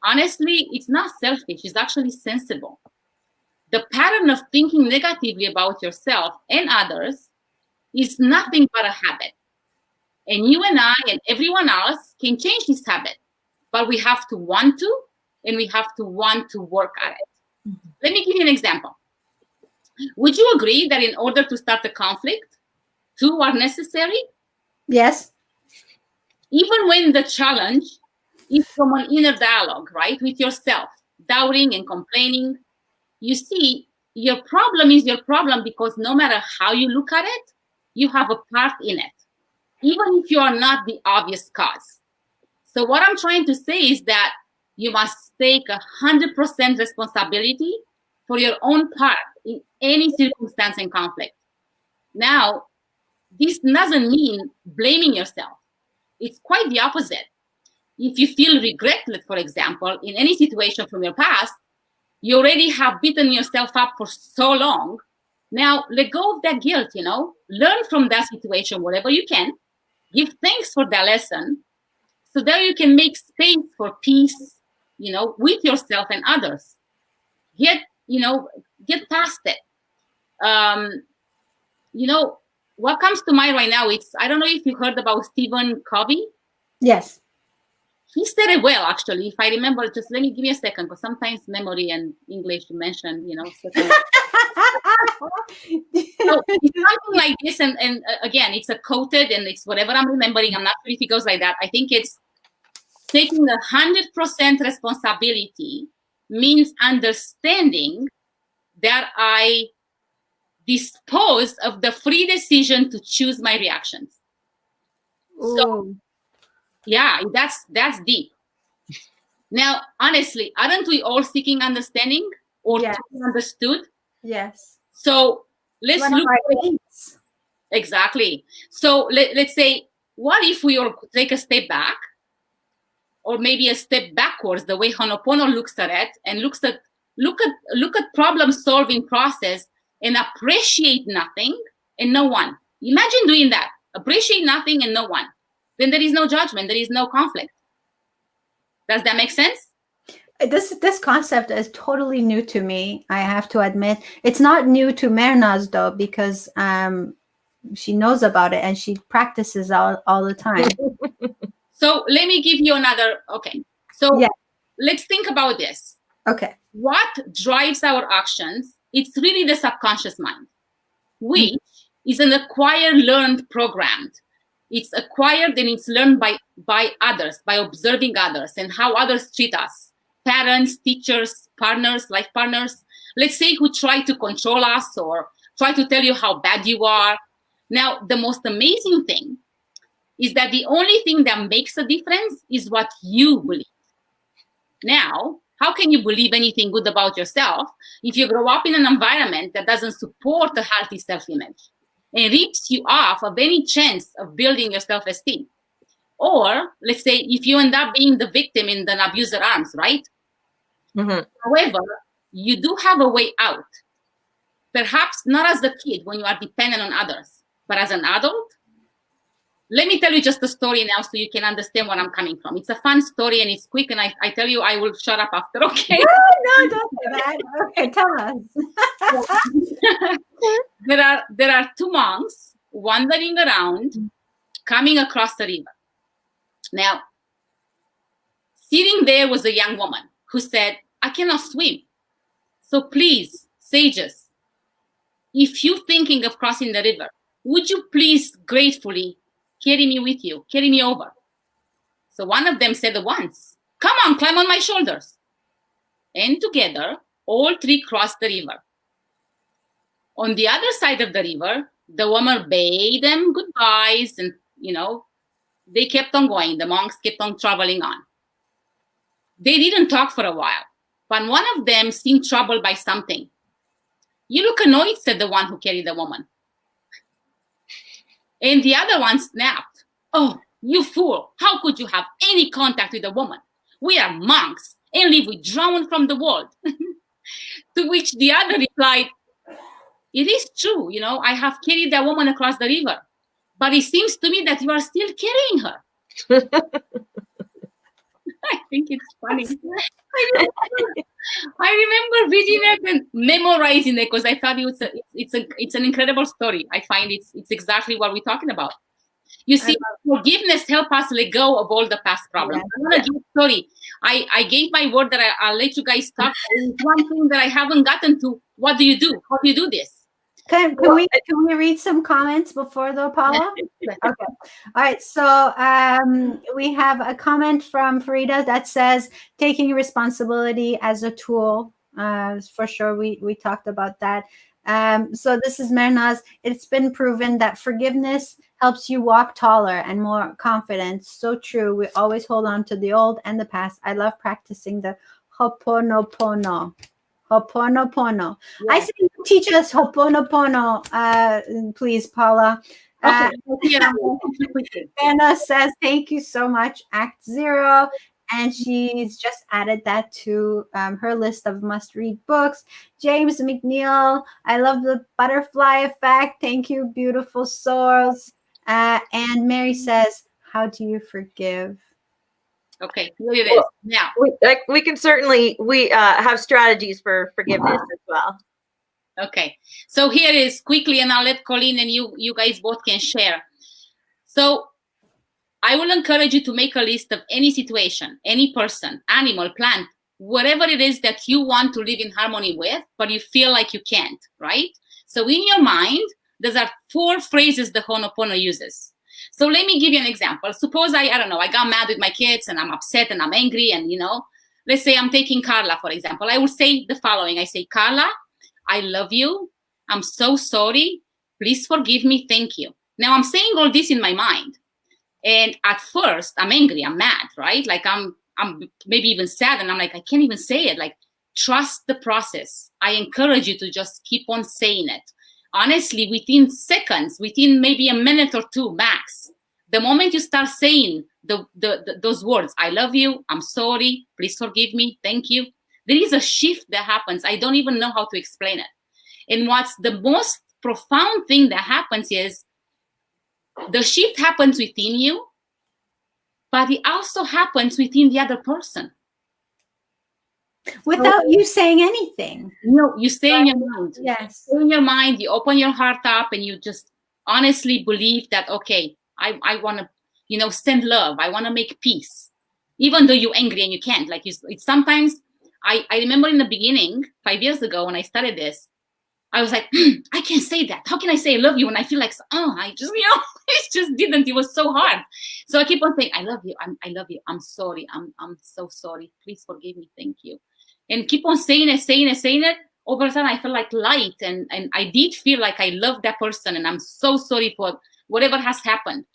Honestly, it's not selfish, it's actually sensible. The pattern of thinking negatively about yourself and others is nothing but a habit. And you and I and everyone else can change this habit, but we have to want to, and we have to want to work at it. Let me give you an example. Would you agree that in order to start a conflict, two are necessary? Yes. Even when the challenge is from an inner dialogue, right, with yourself, doubting and complaining. You see, your problem is your problem because no matter how you look at it, you have a part in it, even if you are not the obvious cause. So what I'm trying to say is that you must take 100% responsibility for your own part in any circumstance and conflict. Now, this doesn't mean blaming yourself. It's quite the opposite. If you feel regret, for example, in any situation from your past, you already have beaten yourself up for so long. Now, let go of that guilt, learn from that situation whatever you can, give thanks for that lesson, so that you can make space for peace, with yourself and others. Get past it. What comes to mind right now, I don't know if you heard about Stephen Covey. Yes. He said it well, actually. If I remember, just give me a second, because sometimes memory and English you mentioned, So it's something like this, and again, it's a quoted, and it's whatever I'm remembering. I'm not sure if it goes like that. I think it's taking 100% responsibility means understanding that I dispose of the free decision to choose my reactions. Ooh. So, yeah, that's deep. Now, honestly, aren't we all seeking understanding or to be understood? Yes. So let's look at it. Exactly. So let's say, what if we take a step back, or maybe a step backwards, the way Ho'oponopono looks at it, and look at problem solving process and appreciate nothing and no one. Imagine doing that. Appreciate nothing and no one. Then there is no judgment. There is no conflict. Does that make sense? This concept is totally new to me. I have to admit, it's not new to Mernaz though, because she knows about it and she practices all the time. So let me give you another. Okay. So let's think about this. Okay. What drives our actions? It's really the subconscious mind, which is an acquired, learned, programmed. It's acquired and it's learned by others, by observing others and how others treat us. Parents, teachers, partners, life partners, let's say, who try to control us or try to tell you how bad you are. Now, the most amazing thing is that the only thing that makes a difference is what you believe. Now, how can you believe anything good about yourself if you grow up in an environment that doesn't support a healthy self-image? and rips you off of any chance of building your self-esteem. Or let's say if you end up being the victim in the abuser arms, right? Mm-hmm. However, you do have a way out. Perhaps not as a kid when you are dependent on others, but as an adult. Let me tell you just a story now so you can understand where I'm coming from. It's a fun story and it's quick, and I tell you I will shut up after, okay? No, don't do that. Okay, tell us. There are two monks wandering around, coming across the river. Now, sitting there was a young woman who said, I cannot swim. So please, sages, if you're thinking of crossing the river, would you please gratefully carry me with you, carry me over? So one of them said at once, come on, climb on my shoulders. And together, all three crossed the river. On the other side of the river, the woman bade them goodbyes and, they kept on going. The monks kept on traveling on. They didn't talk for a while, but one of them seemed troubled by something. You look annoyed, said the one who carried the woman. And the other one snapped. Oh, you fool. How could you have any contact with a woman? We are monks and live with drown from the world. To which the other replied, it is true, I have carried that woman across the river, but it seems to me that you are still carrying her. I think it's funny. I remember reading it and memorizing it because I thought it's an incredible story. I find it's exactly what we're talking about. You see, forgiveness helps us let go of all the past problems. I'm going to give a story. I gave my word that I'll let you guys talk. One thing that I haven't gotten to, what do you do? How do you do this? Can we read some comments before the Paula? Okay. All right. So we have a comment from Farida that says taking responsibility as a tool. For sure, we talked about that. So this is Mernaz. It's been proven that forgiveness helps you walk taller and more confident. So true. We always hold on to the old and the past. I love practicing the Ho'oponopono. Ho'oponopono. Yes. I say teach us Ho'oponopono, please, Paula. Okay. Anna says, thank you so much, Act 0. And she's just added that to her list of must-read books. James McNeil, I love the butterfly effect. Thank you, beautiful souls. And Mary says, how do you forgive? Okay, here it is. Now we can certainly have strategies for forgiveness as well. Okay, so here is quickly, and I'll let Colleen and you guys both can share. So I will encourage you to make a list of any situation, any person, animal, plant, whatever it is that you want to live in harmony with, but you feel like you can't, right? So in your mind, there are 4 phrases the Ho'oponopono uses. So let me give you an example. Suppose I got mad with my kids and I'm upset and I'm angry and, let's say I'm taking Carla, for example. I will say the following. I say, Carla, I love you. I'm so sorry. Please forgive me. Thank you. Now I'm saying all this in my mind. And at first I'm angry, I'm mad, right? Like I'm maybe even sad and I'm like, I can't even say it. Like, trust the process. I encourage you to just keep on saying it. Honestly, within seconds, within maybe a minute or 2 max, the moment you start saying those words, I love you, I'm sorry, please forgive me, thank you, there is a shift that happens. I don't even know how to explain it. And what's the most profound thing that happens is the shift happens within you, but it also happens within the other person. Without you saying anything. No, you stay in your mind. Yes. You stay in your mind, you open your heart up and you just honestly believe that, okay, I want to, send love. I want to make peace. Even though you're angry and you can't. Like, it's sometimes, I remember in the beginning, 5 years ago when I started this, I was like, I can't say that. How can I say I love you when I feel like, I just, it just didn't. It was so hard. So I keep on saying, I love you. I love you. I'm sorry. I'm so sorry. Please forgive me. Thank you. And keep on saying it. Over time, I felt like light. And I did feel like I love that person. And I'm so sorry for whatever has happened.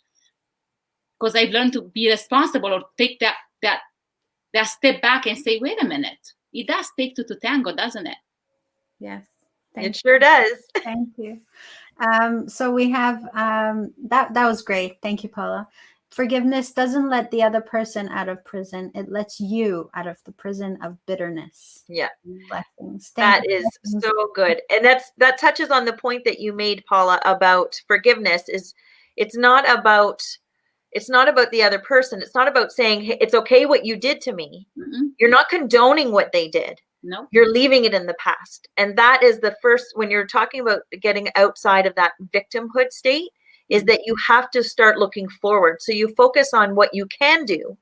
Because I've learned to be responsible or take that step back and say, wait a minute. It does take 2 to tango, doesn't it? Yes. It sure does. Thank you. So we have that was great. Thank you, Paula. Forgiveness doesn't let the other person out of prison. It lets you out of the prison of bitterness. Yeah. Blessings. Thank That you. is Blessings. so good. And that touches on the point that you made, Paula, about forgiveness. Is it's not about the other person. It's not about saying, hey, it's okay what you did to me. Mm-mm. You're not condoning what they did. No. You're leaving it in the past. And that is the first, when you're talking about getting outside of that victimhood state, is that you have to start looking forward. So you focus on what you can do,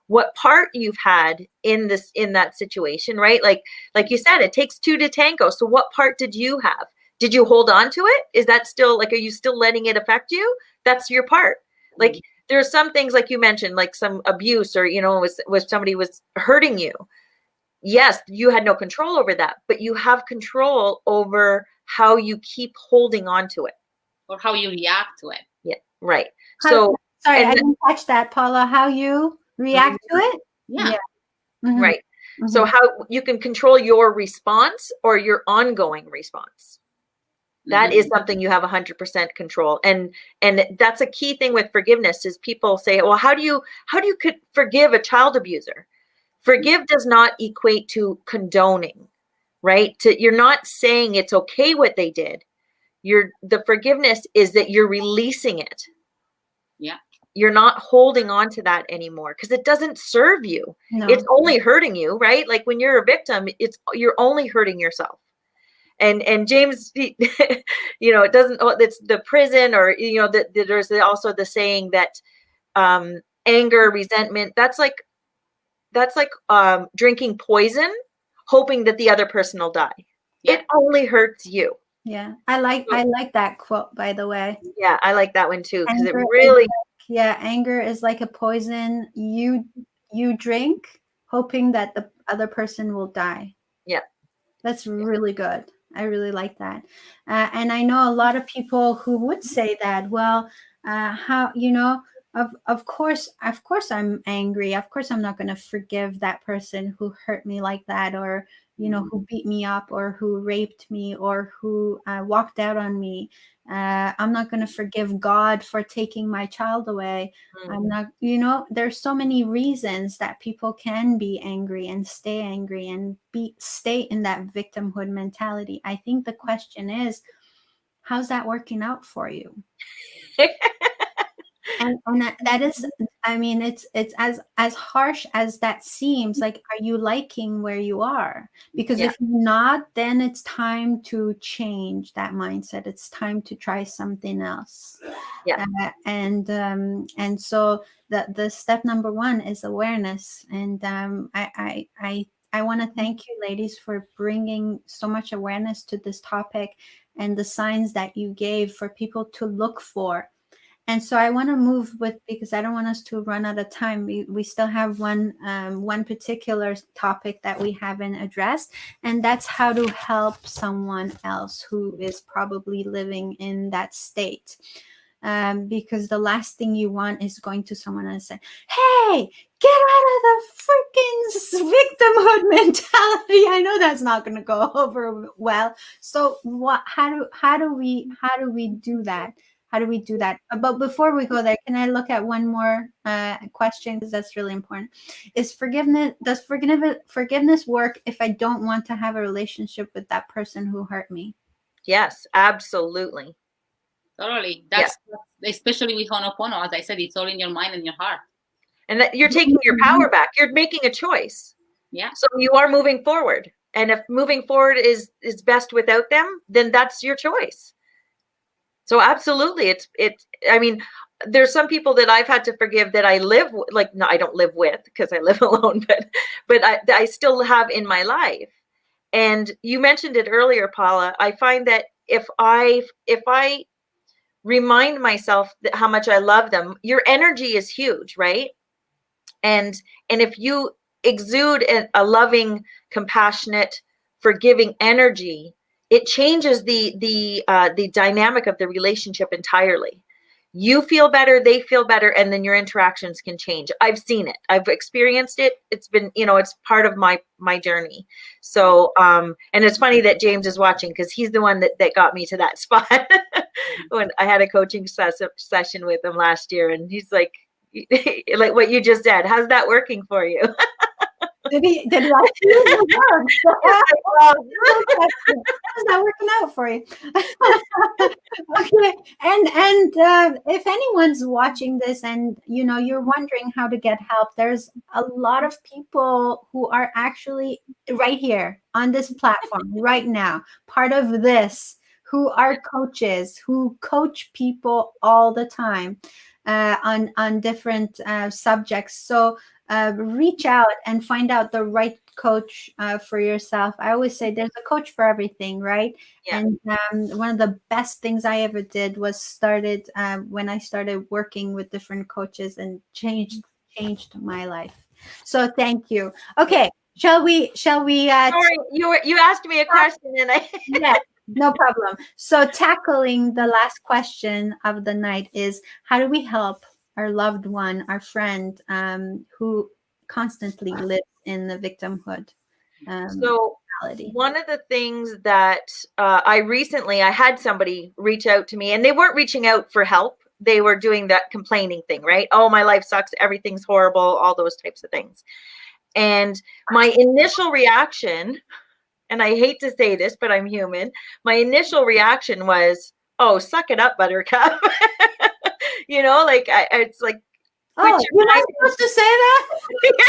what part you've had in that situation, right? Like you said, it takes two to tango. So what part did you have? Did you hold on to it? Is that still, like, are you still letting it affect you? That's your part. Like, there are some things, like you mentioned, like some abuse, or, was somebody was hurting you. Yes, you had no control over that, but you have control over how you keep holding on to it. Or how you react to it. Yeah, right. Sorry, I didn't catch that, Paula. How you react to it? Yeah. Mm-hmm. Right. Mm-hmm. So how you can control your response or your ongoing response. That is something you have 100% control. And that's a key thing with forgiveness. Is people say, well, how do you forgive a child abuser? Forgive does not equate to condoning, right? You're not saying it's okay what they did. The forgiveness is that you're releasing it. Yeah. You're not holding on to that anymore, because it doesn't serve you. No. It's only hurting you, right? Like, when you're a victim, you're only hurting yourself. And James, it doesn't, it's the prison, or, there's also the saying that anger, resentment, that's like drinking poison, hoping that the other person will die. Yeah. It only hurts you. Yeah. I like that quote, by the way. Yeah, I like that one too, because it Anger really, anger is like a poison you drink, hoping that the other person will die. Yeah. That's really good. I really like that. And I know a lot of people who would say that, well, how, of course I'm angry. Of course I'm not going to forgive that person who hurt me like that, or, who beat me up, or who raped me, or who walked out on me. I'm not going to forgive God for taking my child away. I'm not, there's so many reasons that people can be angry and stay angry and stay in that victimhood mentality. I think the question is, how's that working out for you? And that is, I mean, it's as harsh as that seems. Like, are you liking where you are? Because if not, then it's time to change that mindset. It's time to try something else. Yeah. And so the step number one is awareness. And I want to thank you, ladies, for bringing so much awareness to this topic, and the signs that you gave for people to look for. And so I want to move because I don't want us to run out of time. We still have one particular topic that we haven't addressed, and that's how to help someone else who is probably living in that state. Because the last thing you want is going to someone and say, "Hey, get out of the freaking victimhood mentality." I know that's not going to go over well. So how do we do that? How do we do that? But before we go there, can I look at one more question, because that's really important? Does forgiveness work if I don't want to have a relationship with that person who hurt me? Yes, absolutely. Totally. That's especially with Ho'oponopono. As I said, it's all in your mind and your heart. And that you're taking your power back. You're making a choice. Yeah. So you are moving forward. And if moving forward is best without them, then that's your choice. So absolutely, I mean, there's some people that I've had to forgive that I live like, no, I don't live with, because I live alone, but I still have in my life. And you mentioned it earlier, Paula. I find that if I remind myself that how much I love them, your energy is huge, right? And if you exude a loving, compassionate, forgiving energy, it changes the dynamic of the relationship entirely. you feel better, they feel better, and then your interactions can change. I've seen it. I've experienced it. It's been, it's part of my journey. So, and it's funny that James is watching, because he's the one that got me to that spot when I had a coaching session with him last year, and he's like what you just said, how's that working for you? Did he ask you the words? How's that working out for you? Okay. And if anyone's watching this and you're wondering how to get help, there's a lot of people who are actually right here on this platform right now, part of this, who are coaches, who coach people all the time on different subjects. So reach out and find out the right coach for yourself. I always say there's a coach for everything, right? Yeah. And one of the best things I ever did was when I started working with different coaches, and changed my life. So thank you. Okay, shall we Sorry, you asked me a question and I yeah, no problem. So tackling the last question of the night is, how do we help our loved one, our friend, who constantly lives in the victimhood mentality? One of the things that I had somebody reach out to me, and they weren't reaching out for help. They were doing that complaining thing, right? Oh, my life sucks. Everything's horrible. All those types of things. And my initial reaction, and I hate to say this, but I'm human. My initial reaction was, oh, suck it up, buttercup. It's like, oh, you're not supposed to say that?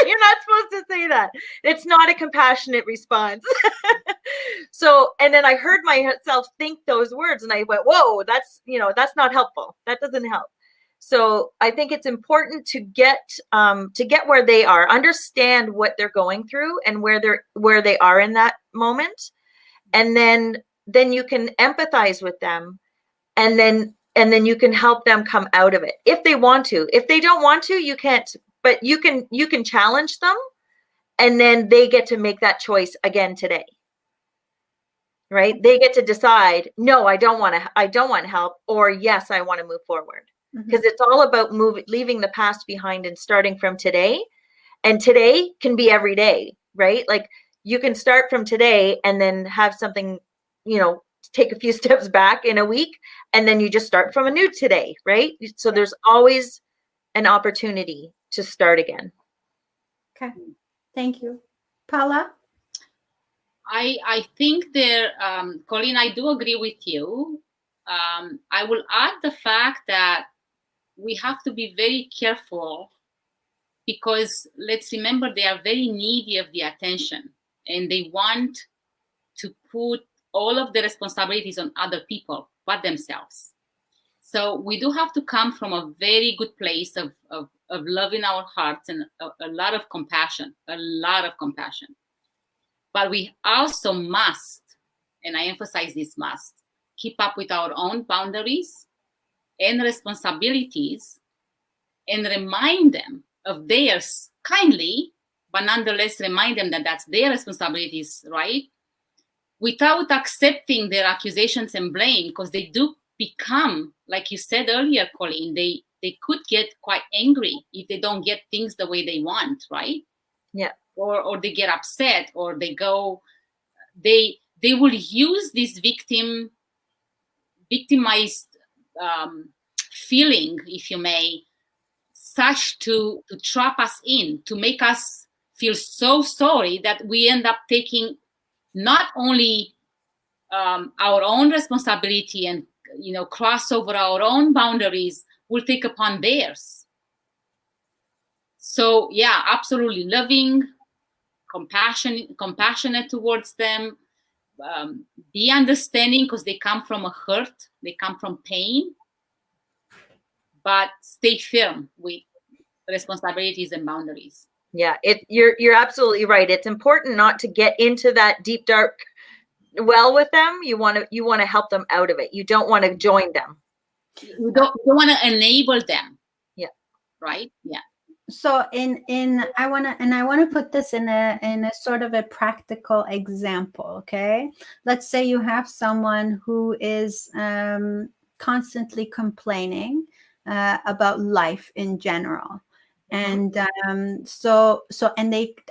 You're not supposed to say that. It's not a compassionate response. So, and then I heard myself think those words, and I went, whoa, that's not helpful. That doesn't help. So I think it's important to get where they are, understand what they're going through and where they are in that moment. And then you can empathize with them, and then you can help them come out of it if they want to. If they don't want to, you can't, but you can challenge them, and then they get to make that choice again today. Right? They get to decide, no, I don't want help, or yes, I want to move forward. Because it's all about leaving the past behind and starting from today. And today can be every day, right? Like, you can start from today and then have something, take a few steps back in a week, and then you just start from a new today, right? So there's always an opportunity to start again. Okay. Thank you. Paula? I think there, Colleen, I do agree with you. I will add the fact that we have to be very careful, because let's remember they are very needy of the attention, and they want to put all of the responsibilities on other people but themselves. So we do have to come from a very good place of love in our hearts, and a lot of compassion. But we also must, and I emphasize this must, keep up with our own boundaries and responsibilities, and remind them of theirs kindly, but nonetheless remind them that that's their responsibilities, right? Without accepting their accusations and blame, because they do become, like you said earlier, Colleen, they could get quite angry if they don't get things the way they want, right? Yeah. Or they get upset, or they will use this victimized feeling, if you may, such to trap us in, to make us feel so sorry that we end up taking not only our own responsibility and cross over our own boundaries, we'll take upon theirs. So yeah, absolutely loving, compassionate towards them, be understanding, because they come from a hurt, they come from pain, but stay firm with responsibilities and boundaries. Yeah, you're absolutely right. It's important not to get into that deep dark well with them. You want to help them out of it. You don't want to join them. You don't want to enable them. Yeah. Right? Yeah. So I want to put this in a sort of a practical example, okay? Let's say you have someone who is constantly complaining, about life in general. Mhm. And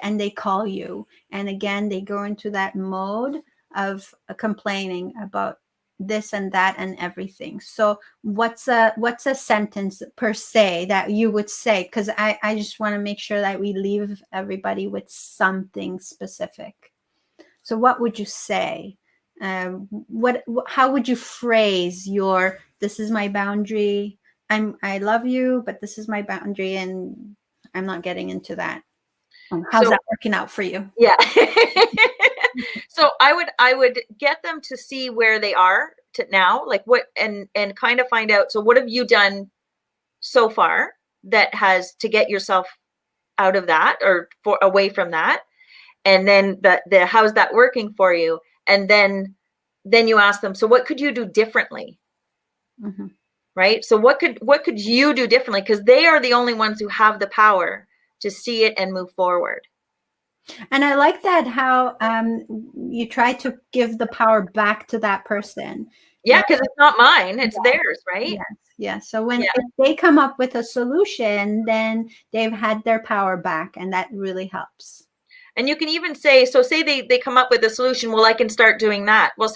and they call you, and again they go into that mode of complaining about this and that and everything. So what's a sentence per se that you would say, because I just want to make sure that we leave everybody with something specific. So what would you say? How would you phrase your, this is my boundary, I love you, but this is my boundary, and I'm not getting into that. How's So that working out for you? yeah. So I would get them to see where they are to now, like what, and kind of find out, so what have you done so far that has to get yourself out of that or for away from that, and then the how's that working for you, and then you ask them, so what could you do differently? Mm-hmm. Right? So what could you do differently, because they are the only ones who have the power to see it and move forward. And I like that how you try to give the power back to that person. Yeah, because it's not mine, it's theirs, right? Yes, yes. So if they come up with a solution, then they've had their power back, and that really helps. And you can even say, so say they come up with a solution, well, I can start doing that. Well,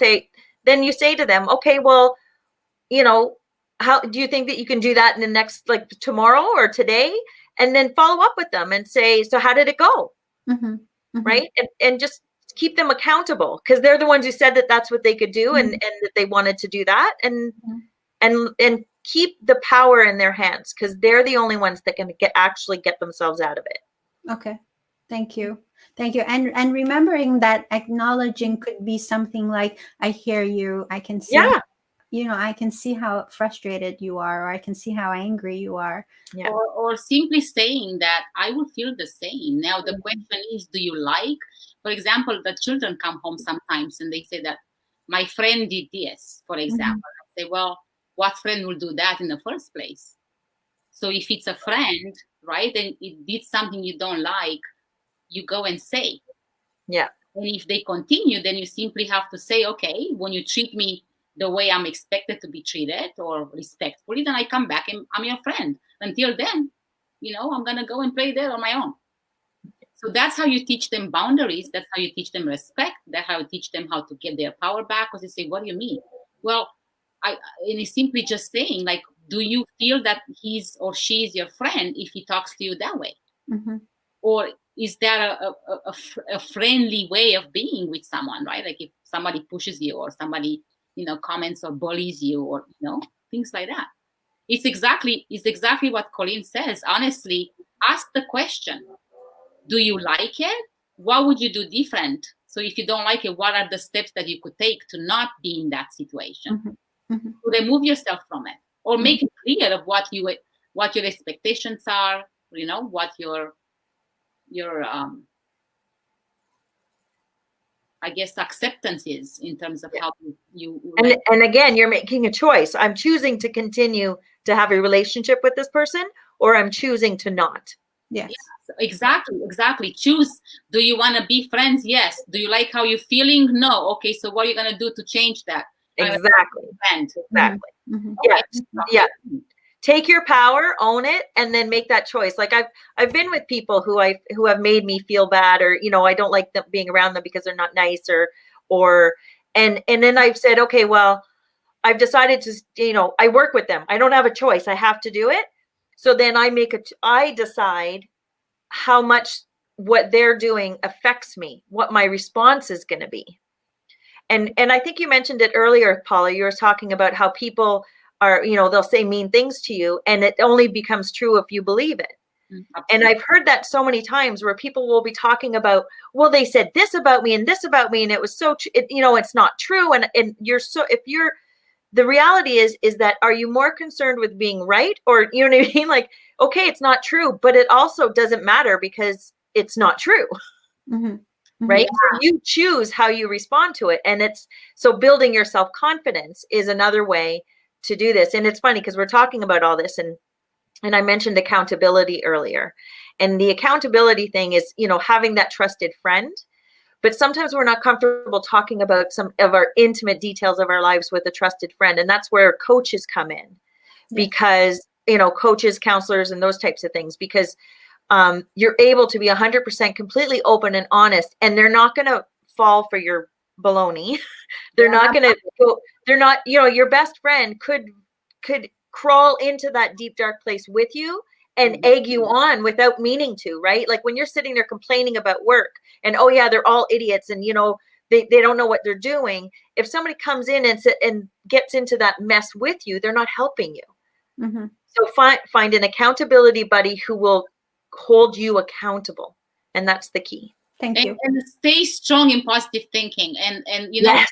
then you say to them, okay, well, how do you think that you can do that in the next, like tomorrow or today? And then follow up with them and say, so how did it go? Mm-hmm. Mm-hmm. Right? And just keep them accountable, because they're the ones who said that that's what they could do, and that they wanted to do that, and keep the power in their hands, because they're the only ones that can actually get themselves out of it. Okay. Thank you. Thank you. And remembering that acknowledging could be something like, I hear you. I can see, I can see how frustrated you are, or I can see how angry you are. Yeah. Or simply saying that I will feel the same. Now, the question is, do you like, for example, the children come home sometimes and they say that my friend did this, for example. I say, well, what friend will do that in the first place? So if it's a friend, right, and it did something you don't like, you go and say. Yeah. And if they continue, then you simply have to say, okay, when you treat me the way I'm expected to be treated or respectfully, then I come back and I'm your friend. Until then, I'm going to go and play there on my own. So that's how you teach them boundaries. That's how you teach them respect. That's how you teach them how to get their power back. Because they say, what do you mean? Well, and it's simply just saying, like, do you feel that he's or she is your friend if he talks to you that way? Mm-hmm. Or is there a friendly way of being with someone, right? Like if somebody pushes you or somebody, comments or bullies you, or, things like that. It's exactly what Colleen says. Honestly, ask the question, do you like it? What would you do different? So if you don't like it, what are the steps that you could take to not be in that situation? Mm-hmm. To remove yourself from it, or make it clear of what your expectations are, what your I guess acceptance is in terms of how you and again, you're making a choice. I'm choosing to continue to have a relationship with this person, or I'm choosing to not. Yes. Exactly. Choose. Do you want to be friends? Yes. Do you like how you're feeling? No. Okay, so what are you going to do to change that? Exactly. Okay. Yeah. Take your power, own it, and then make that choice. Like I've been with people who have made me feel bad, or I don't like them being around them because they're not nice, or and then I've said, okay, well, I've decided to, I work with them. I don't have a choice. I have to do it. So then I decide how much what they're doing affects me, what my response is going to be. And I think you mentioned it earlier, Paula. You were talking about how people are, they'll say mean things to you, and it only becomes true if you believe it. Absolutely. And I've heard that so many times where people will be talking about, well, they said this about me and this about me, and it was so, it's not true. And the reality is that, are you more concerned with being right? Or, you know what I mean? Like, okay, it's not true, but it also doesn't matter because it's not true. Mm-hmm. Right? Yeah. So you choose how you respond to it. And so building your self-confidence is another way to do this. And it's funny because we're talking about all this, and I mentioned accountability earlier. And the accountability thing is, having that trusted friend. But sometimes we're not comfortable talking about some of our intimate details of our lives with a trusted friend. And that's where coaches come in, because coaches, counselors, and those types of things, because you're able to be 100% completely open and honest, and they're not going to fall for your baloney. They're not going to go, they're not, your best friend could crawl into that deep, dark place with you and egg you on without meaning to, right? Like when you're sitting there complaining about work and, oh yeah, they're all idiots and, they don't know what they're doing. If somebody comes in and gets into that mess with you, they're not helping you. Mm-hmm. So find an accountability buddy who will hold you accountable. And that's the key. Thank you. And stay strong in positive thinking. And Yes.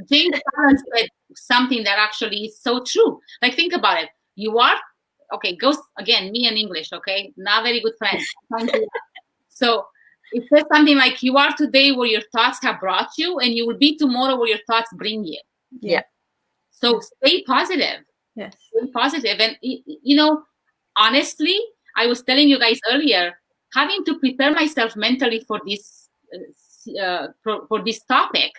James Allen said something that actually is so true. Like, think about it. You are, okay, goes again, me and English, okay? Not very good friends. So it says something like, you are today where your thoughts have brought you, and you will be tomorrow where your thoughts bring you. Yeah. So stay positive. Yes. Stay positive. And, honestly, I was telling you guys earlier, having to prepare myself mentally for this topic,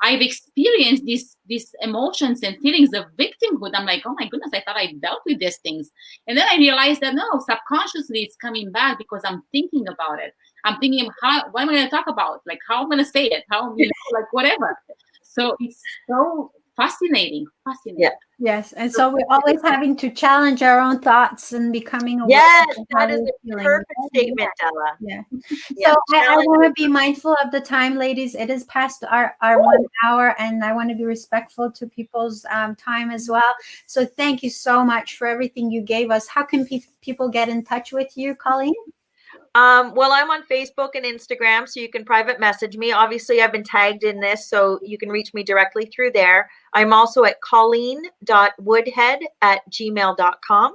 I've experienced these emotions and feelings of victimhood. I'm like, oh my goodness, I thought I dealt with these things. And then I realized that no, subconsciously it's coming back because I'm thinking about it. I'm thinking, what am I going to talk about? Like, how am I going to say it? How, like whatever. So it's so fascinating. Yeah. Yes. And so we're always having to challenge our own thoughts and becoming aware. Yes, of that how is we're a feeling. perfect statement, Della. Yeah. Yeah, So I challenge want to be mindful of the time, ladies. It is past our 1 hour, and I want to be respectful to people's time as well. So thank you so much for everything you gave us. How can people get in touch with you, Colleen? Well, I'm on Facebook and Instagram, so you can private message me. Obviously, I've been tagged in this, so you can reach me directly through there. I'm also at colleen.woodhead@gmail.com.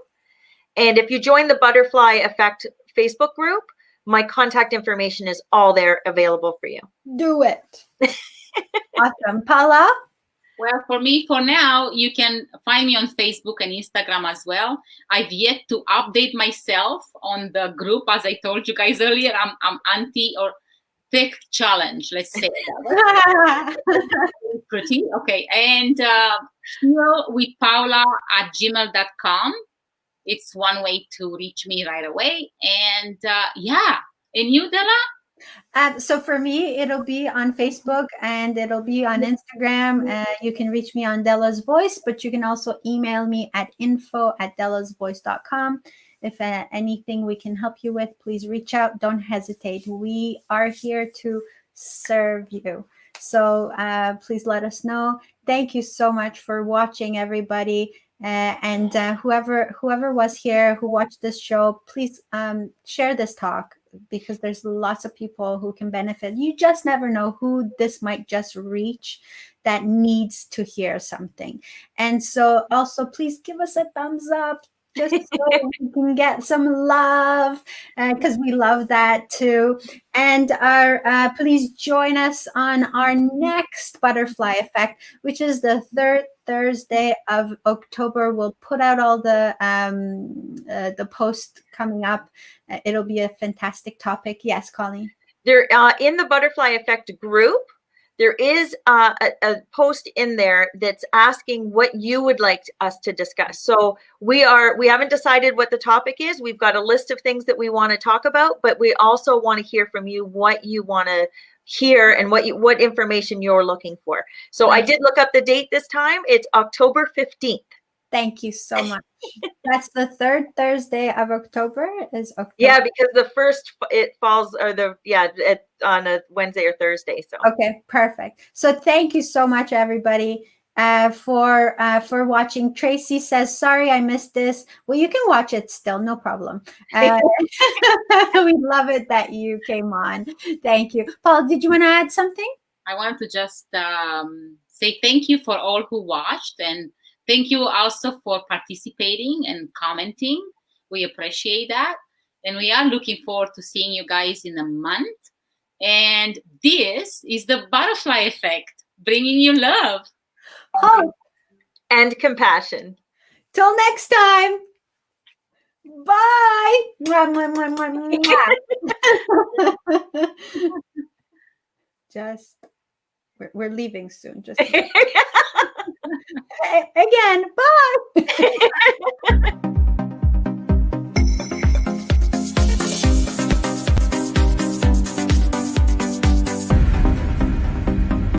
And if you join the Butterfly Effect Facebook group, my contact information is all there available for you. Do it. Awesome. Paula? Well, for me, for now, you can find me on Facebook and Instagram as well. I've yet to update myself on the group. As I told you guys earlier, I'm anti or tech challenge, let's say. Pretty. Okay. And heal with Paula at gmail.com. It's one way to reach me right away. And yeah. And you, Della? So for me, it'll be on Facebook and it'll be on Instagram. You can reach me on Della's Voice, but you can also email me at info@dellasvoice.com. If anything we can help you with, please reach out. Don't hesitate. We are here to serve you. So please let us know. Thank you so much for watching, everybody. And whoever was here who watched this show, please share this talk, because there's lots of people who can benefit. You just never know who this might just reach that needs to hear something. And so also please give us a thumbs up, just so we can get some love, because we love that too. And please join us on our next Butterfly Effect, which is the 3rd Thursday of October. We'll put out all the post coming up. It'll be a fantastic topic. Yes, Colleen. There, in the Butterfly Effect group, there is a post in there that's asking what you would like us to discuss. So we haven't decided what the topic is. We've got a list of things that we want to talk about, but we also want to hear from you what you want to hear and what information you're looking for. So I did look up the date this time. It's October 15th. Thank you so much. That's the 3rd Thursday of October. Is October? Yeah, because the first it falls, or on a Wednesday or Thursday. So okay, perfect. So thank you so much, everybody, for watching. Tracy says, "Sorry, I missed this." Well, you can watch it still, no problem. We love it that you came on. Thank you, Paul. Did you want to add something? I wanted to just say thank you for all who watched, and thank you also for participating and commenting. We appreciate that. And we are looking forward to seeing you guys in a month. And this is the Butterfly Effect, bringing you love, hope, and compassion. Till next time. Bye. Just, we're leaving soon. Just again, bye.